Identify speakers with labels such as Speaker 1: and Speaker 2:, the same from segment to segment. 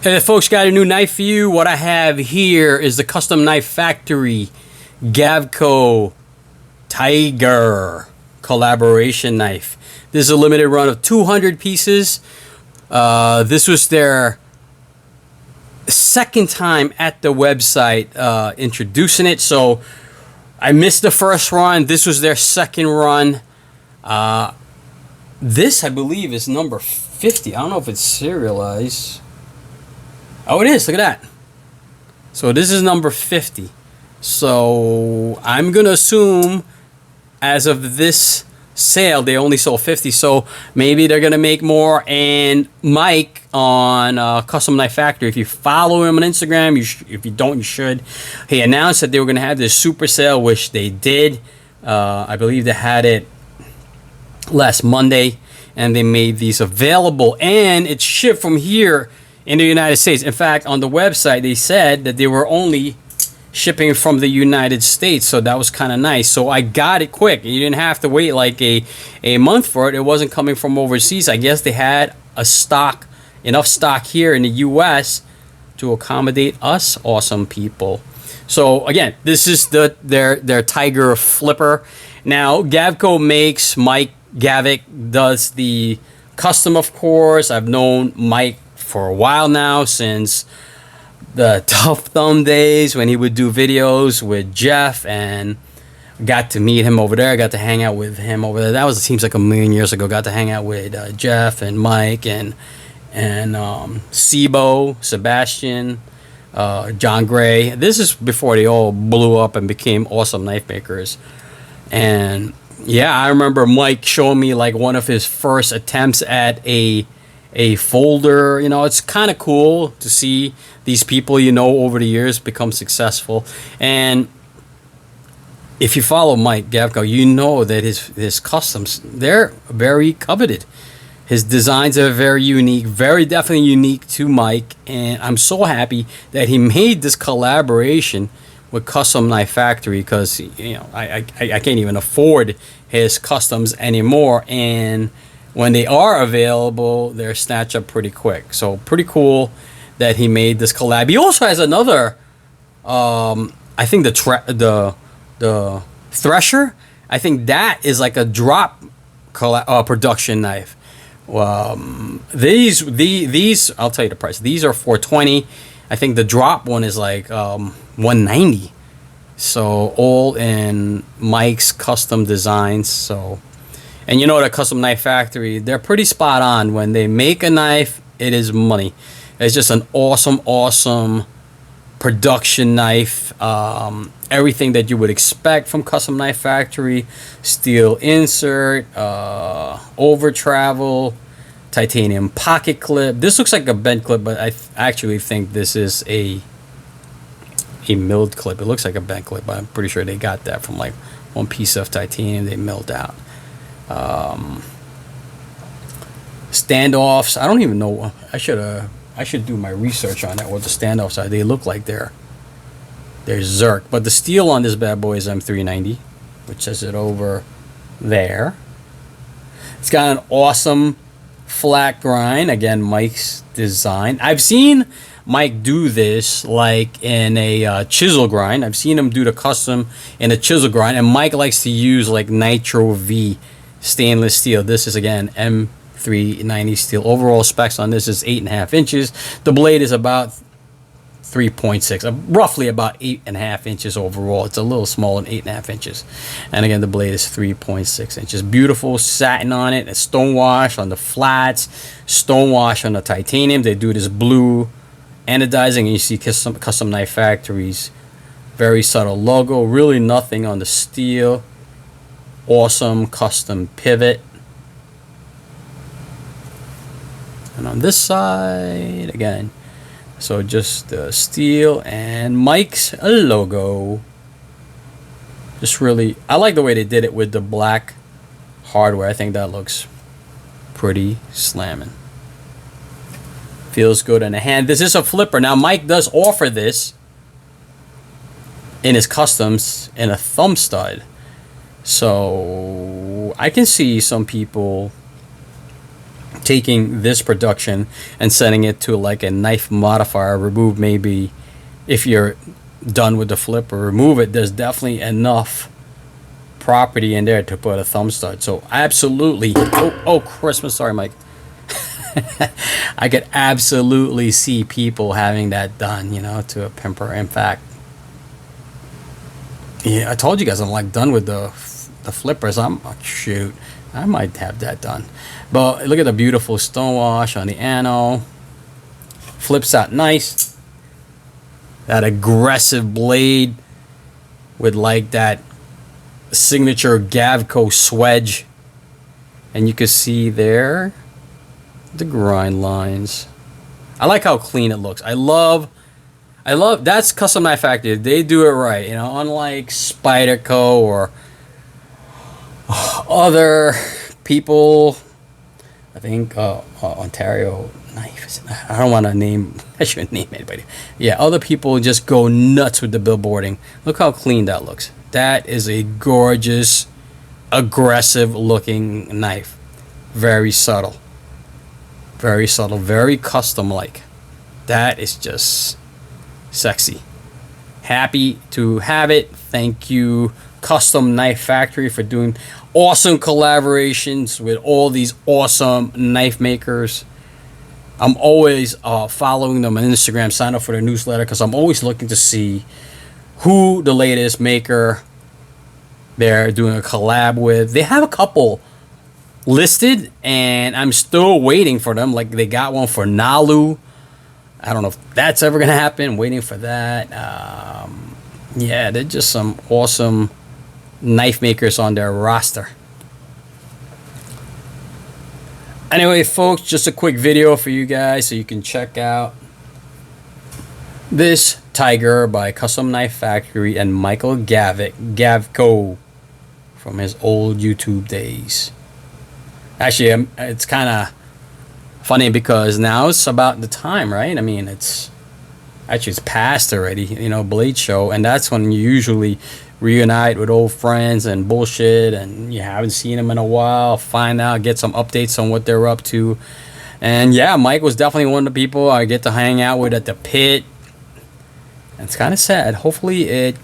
Speaker 1: Hey folks, got a new knife for you. What I have here is the Custom Knife Factory Gavko Tiger collaboration knife. This is a limited run of 200 pieces. This was their second time at the website introducing it. So I missed the first run. This was their second run. This, I believe, is number 50. I don't know if it's serialized. Oh, it is. Look at that. So this is number 50. So I'm going to assume as of this sale, they only sold 50. So maybe they're going to make more. And Mike on Custom Knife Factory, if you follow him on Instagram, if you don't, you should. He announced that they were going to have this super sale, which they did. I believe they had it last Monday. And they made these available. And it's shipped from here in the United States. In fact, on the website, they said that they were only shipping from the United States. So that was kind of nice. So I got it quick. You didn't have to wait like a month for it. It wasn't coming from overseas. I guess they had enough stock here in the U.S. to accommodate us awesome people. So again, this is their Tiger Flipper. Now, Gavko makes, Mike Gavik does the custom, of course. I've known Mike for a while now, since the Tough Thumb days when he would do videos with Jeff, and got to meet him over there. I got to hang out with him over there. That seems like a million years ago. Got to hang out with Jeff and Mike and Sibo, Sebastian, John Gray. This is before they all blew up and became awesome knife makers. And yeah, I remember Mike showing me like one of his first attempts at a folder. You know, it's kind of cool to see these people, over the years become successful. And if you follow Mike Gavko, you know that his customs, they're very coveted. His designs are very unique, very definitely unique to Mike. And I'm so happy that he made this collaboration with Custom Knife Factory, because I can't even afford his customs anymore. And when they are available, they're snatched up pretty quick. So pretty cool that he made this collab. He also has another, I think the Thresher. I think that is like a drop production knife. These I'll tell you the price. These are $420. I think the drop one is like $190. So all in Mike's custom designs. So. And the Custom Knife Factory, they're pretty spot on. When they make a knife, it is money. It's just an awesome production knife. Everything that you would expect from Custom Knife Factory. Steel insert, over travel, titanium pocket clip. This looks like a bent clip, but I actually think this is a milled clip. It looks like a bent clip, but I'm pretty sure they got that from like one piece of titanium they milled out. Standoffs. I don't even know. I should do my research on that. What the standoffs are. They look like they're Zerk, but the steel on this bad boy is M390, which says it over there. It's got an awesome flat grind. Again, Mike's design. I've seen Mike do this like in a chisel grind. I've seen him do the custom in a chisel grind, and Mike likes to use like Nitro V stainless steel. This is again M390 steel. Overall specs on this is 8.5 inches. The blade is about 3.6, roughly about 8.5 inches overall. It's a little smaller than 8.5 inches. And again, the blade is 3.6 inches. Beautiful satin on it. It's stonewash on the flats, stonewash on the titanium. They do this blue anodizing, and you see Custom Knife Factory's very subtle logo. Really nothing on the steel. Awesome custom pivot. And on this side, again, so just the steel and Mike's logo. Just really, I like the way they did it with the black hardware. I think that looks pretty slamming. Feels good in the hand. This is a flipper. Now, Mike does offer this in his customs in a thumb stud. So I can see some people taking this production and setting it to like a knife modifier, remove maybe, if you're done with the flip, or remove it, there's definitely enough property in there to put a thumb stud. So absolutely, oh Christmas, sorry Mike. I could absolutely see people having that done, you know, to a pimper. In fact, yeah, I told you guys I'm like done with the flippers. Shoot, I might have that done. But look at the beautiful stonewash on the ano. Flips out nice. That aggressive blade with like that signature Gavko swedge. And you can see there the grind lines. I like how clean it looks. I love that's Custom Knife Factory. They do it right, you know, unlike Spyderco or other people. I think Ontario Knife. I don't want to name. I shouldn't name anybody. Yeah, other people just go nuts with the billboarding. Look how clean that looks. That is a gorgeous, aggressive looking knife. Very subtle. Very subtle. Very custom like. That is just sexy. Happy to have it. Thank you, Custom Knife Factory, for doing awesome collaborations with all these awesome knife makers. I'm always following them on Instagram. Sign up for their newsletter because I'm always looking to see who the latest maker they're doing a collab with. They have a couple listed and I'm still waiting for them. Like they got one for Nalu. I don't know if that's ever gonna happen. Waiting for that. Yeah, they're just some awesome knife makers on their roster. Anyway, folks, just a quick video for you guys so you can check out this Tiger by Custom Knife Factory and Michael Gavko from his old YouTube days. Actually, it's kind of funny because now it's about the time, right? I mean, it's past already, you know, Blade Show, and that's when you usually reunite with old friends and bullshit, and you haven't seen them in a while, find out, get some updates on what they're up to. And yeah, Mike was definitely one of the people I get to hang out with at the pit. And it's kind of sad. Hopefully it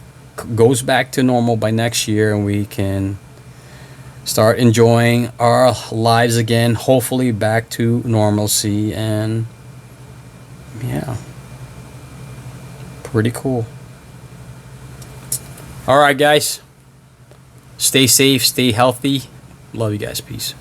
Speaker 1: goes back to normal by next year and we can start enjoying our lives again, hopefully back to normalcy. And yeah, pretty cool. All right, guys. Stay safe, stay healthy. Love you guys. Peace.